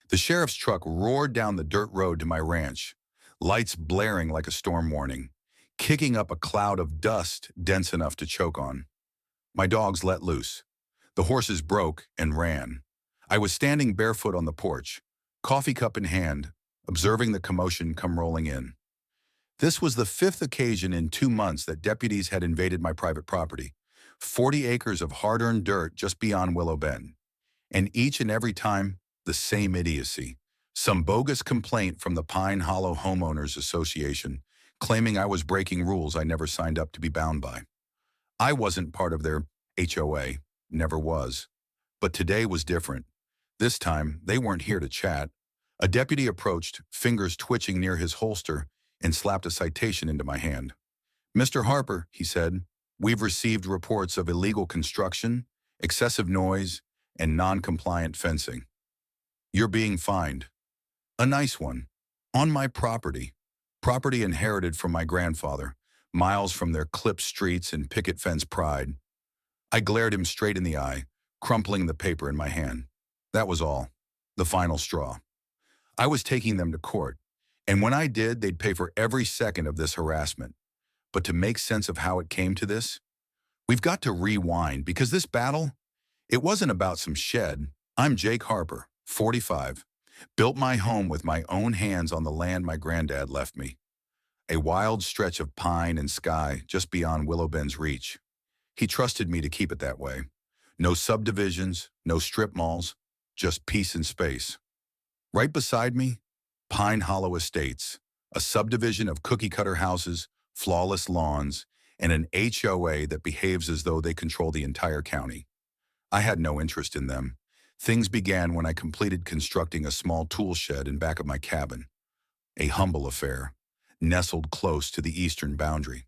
The sheriff's truck roared down the dirt road to my ranch, lights blaring like a storm warning, kicking up a cloud of dust dense enough to choke on. My dogs let loose. The horses broke and ran. I was standing barefoot on the porch, coffee cup in hand, observing the commotion come rolling in. This was the fifth occasion in 2 months that deputies had invaded my private property, 40 acres of hard-earned dirt just beyond Willow Bend. And each and every time, the same idiocy. Some bogus complaint from the Pine Hollow Homeowners Association, claiming I was breaking rules I never signed up to be bound by. I wasn't part of their HOA, never was. But today was different. This time, they weren't here to chat. A deputy approached, fingers twitching near his holster, and slapped a citation into my hand. "Mr. Harper," he said, "we've received reports of illegal construction, excessive noise, and non-compliant fencing. You're being fined. A nice one. On my property. Property inherited from my grandfather, miles from their clipped streets and picket fence pride." I glared him straight in the eye, crumpling the paper in my hand. That was all. The final straw. I was taking them to court, and when I did, they'd pay for every second of this harassment. But to make sense of how it came to this, we've got to rewind, because this battle, it wasn't about some shed. I'm Jake Harper, 45, built my home with my own hands on the land my granddad left me. A wild stretch of pine and sky just beyond Willow Bend's reach. He trusted me to keep it that way. No subdivisions, no strip malls, just peace and space. Right beside me, Pine Hollow Estates, a subdivision of cookie-cutter houses, flawless lawns, and an HOA that behaves as though they control the entire county. I had no interest in them. Things began when I completed constructing a small tool shed in back of my cabin. A humble affair, nestled close to the eastern boundary.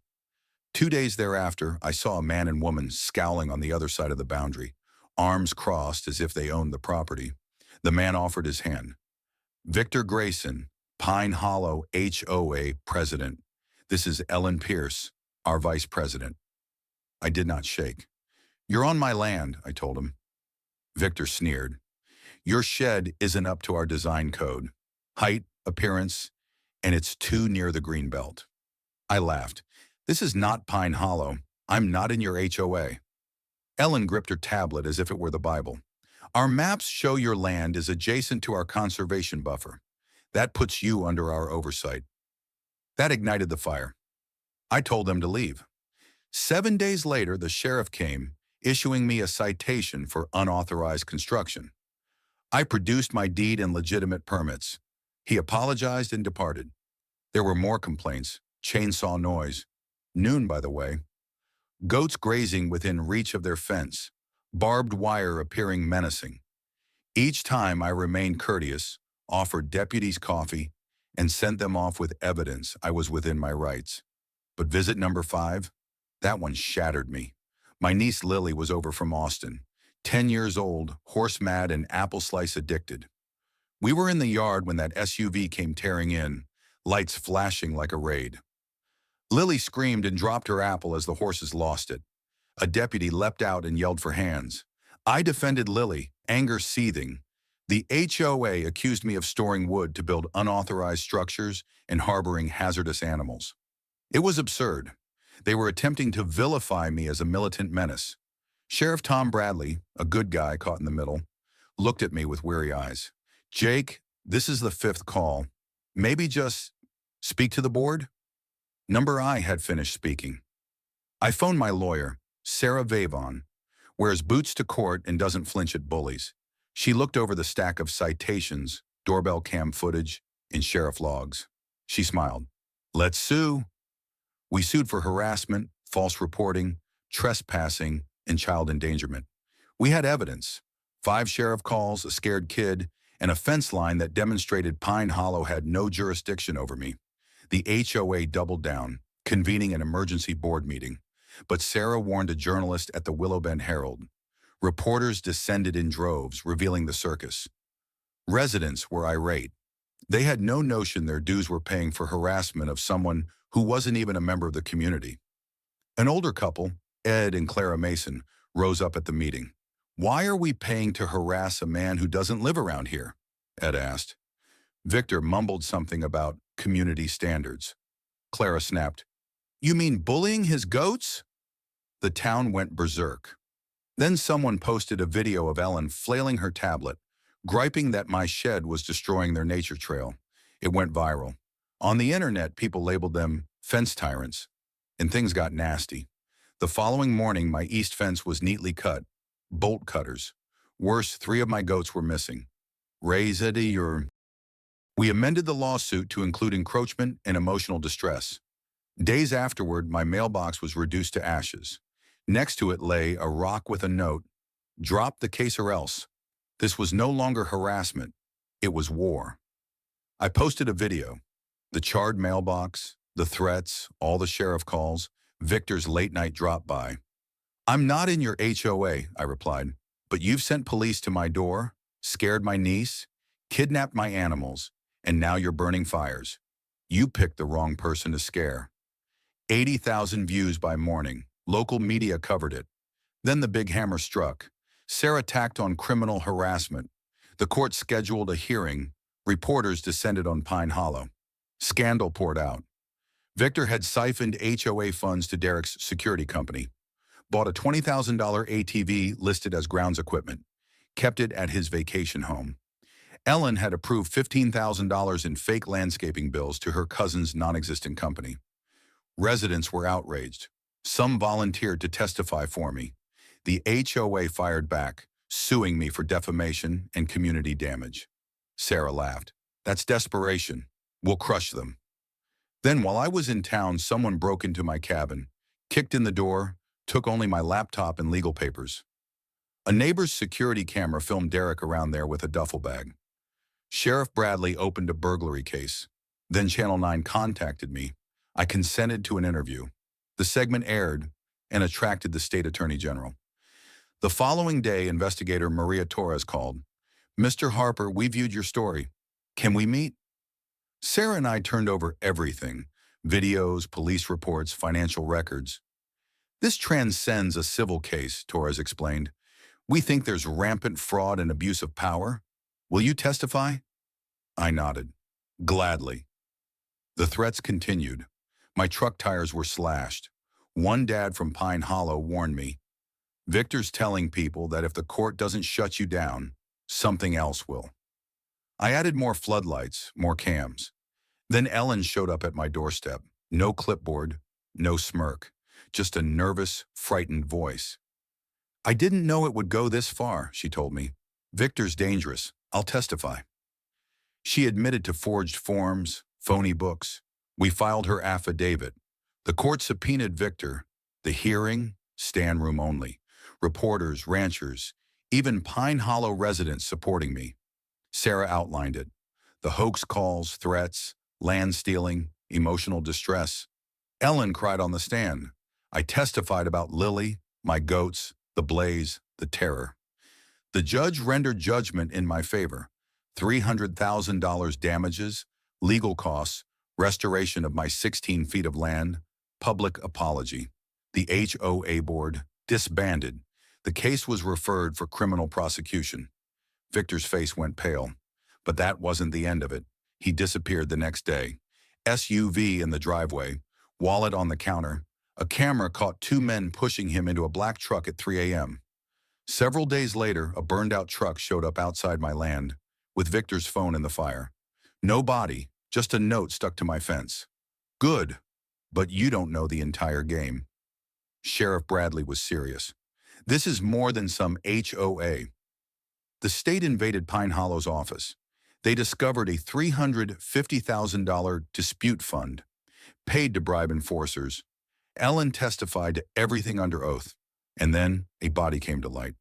2 days thereafter, I saw a man and woman scowling on the other side of the boundary, arms crossed as if they owned the property. The man offered his hand. "Victor Grayson, Pine Hollow HOA President. This is Ellen Pierce, our Vice President." I did not shake. "You're on my land," I told him. Victor sneered. "Your shed isn't up to our design code. Height, appearance, and it's too near the green belt." I laughed. "This is not Pine Hollow. I'm not in your HOA." Ellen gripped her tablet as if it were the Bible. "Our maps show your land is adjacent to our conservation buffer. That puts you under our oversight." That ignited the fire. I told them to leave. 7 days later, the sheriff came, issuing me a citation for unauthorized construction. I produced my deed and legitimate permits. He apologized and departed. There were more complaints, chainsaw noise. Noon, by the way. Goats grazing within reach of their fence, barbed wire appearing menacing. Each time I remained courteous, offered deputies coffee, and sent them off with evidence I was within my rights. But visit number 5? That one shattered me. My niece Lily was over from Austin, 10 years old, horse-mad and apple slice addicted. We were in the yard when that SUV came tearing in, lights flashing like a raid. Lily screamed and dropped her apple as the horses lost it. A deputy leapt out and yelled for hands. I defended Lily, anger seething. The HOA accused me of storing wood to build unauthorized structures and harboring hazardous animals. It was absurd. They were attempting to vilify me as a militant menace. Sheriff Tom Bradley, a good guy caught in the middle, looked at me with weary eyes. "Jake, this is the 5th call. Maybe just speak to the board?" Number I had finished speaking. I phoned my lawyer, Sarah Vavon, wears boots to court and doesn't flinch at bullies. She looked over the stack of citations, doorbell cam footage, and sheriff logs. She smiled. "Let's sue." We sued for harassment, false reporting, trespassing, and child endangerment. We had evidence. 5 sheriff calls, a scared kid, and a fence line that demonstrated Pine Hollow had no jurisdiction over me. The HOA doubled down, convening an emergency board meeting. But Sarah warned a journalist at the Willow Bend Herald. Reporters descended in droves, revealing the circus. Residents were irate. They had no notion their dues were paying for harassment of someone who wasn't even a member of the community. An older couple, Ed and Clara Mason, rose up at the meeting. "Why are we paying to harass a man who doesn't live around here?" Ed asked. Victor mumbled something about community standards. Clara snapped, "You mean bullying his goats?" The town went berserk. Then someone posted a video of Ellen flailing her tablet, griping that my shed was destroying their nature trail. It went viral. On the internet, people labeled them fence tyrants, and things got nasty. The following morning, my east fence was neatly cut. Bolt cutters. Worse, 3 of my goats were missing. Raise Eddie or... We amended the lawsuit to include encroachment and emotional distress. Days afterward, my mailbox was reduced to ashes. Next to it lay a rock with a note, "Drop the case or else." This was no longer harassment. It was war. I posted a video. The charred mailbox, the threats, all the sheriff calls, Victor's late-night drop-by. "I'm not in your HOA," I replied, "but you've sent police to my door, scared my niece, kidnapped my animals, and now you're burning fires. You picked the wrong person to scare." 80,000 views by morning. Local media covered it. Then the big hammer struck. Sarah tacked on criminal harassment. The court scheduled a hearing. Reporters descended on Pine Hollow. Scandal poured out. Victor had siphoned HOA funds to Derek's security company, bought a $20,000 ATV listed as grounds equipment, kept it at his vacation home. Ellen had approved $15,000 in fake landscaping bills to her cousin's non-existent company. Residents were outraged. Some volunteered to testify for me. The HOA fired back, suing me for defamation and community damage. Sarah laughed. "That's desperation. We'll crush them." Then, while I was in town, someone broke into my cabin, kicked in the door, took only my laptop and legal papers. A neighbor's security camera filmed Derek around there with a duffel bag. Sheriff Bradley opened a burglary case. Then Channel 9 contacted me. I consented to an interview. The segment aired and attracted the state attorney general. The following day, investigator Maria Torres called. "Mr. Harper, we viewed your story. Can we meet?" Sarah and I turned over everything: videos, police reports, financial records. "This transcends a civil case," Torres explained. "We think there's rampant fraud and abuse of power. Will you testify?" I nodded. Gladly. The threats continued. My truck tires were slashed. One dad from Pine Hollow warned me, "Victor's telling people that if the court doesn't shut you down, something else will." I added more floodlights, more cams. Then Ellen showed up at my doorstep. No clipboard, no smirk, just a nervous, frightened voice. "I didn't know it would go this far," she told me. "Victor's dangerous. I'll testify." She admitted to forged forms, phony books. We filed her affidavit. The court subpoenaed Victor. The hearing, stand room only. Reporters, ranchers, even Pine Hollow residents supporting me. Sarah outlined it. The hoax calls, threats, land stealing, emotional distress. Ellen cried on the stand. I testified about Lily, my goats, the blaze, the terror. The judge rendered judgment in my favor. $300,000 damages, legal costs, restoration of my 16 feet of land, public apology. The HOA board disbanded. The case was referred for criminal prosecution. Victor's face went pale, but that wasn't the end of it. He disappeared the next day. SUV in the driveway, wallet on the counter. A camera caught 2 men pushing him into a black truck at 3 a.m. Several days later, a burned-out truck showed up outside my land, with Victor's phone in the fire. No body, just a note stuck to my fence. "Good, but you don't know the entire game." Sheriff Bradley was serious. "This is more than some HOA. The state invaded Pine Hollow's office. They discovered a $350,000 dispute fund, paid to bribe enforcers. Ellen testified to everything under oath, and then a body came to light.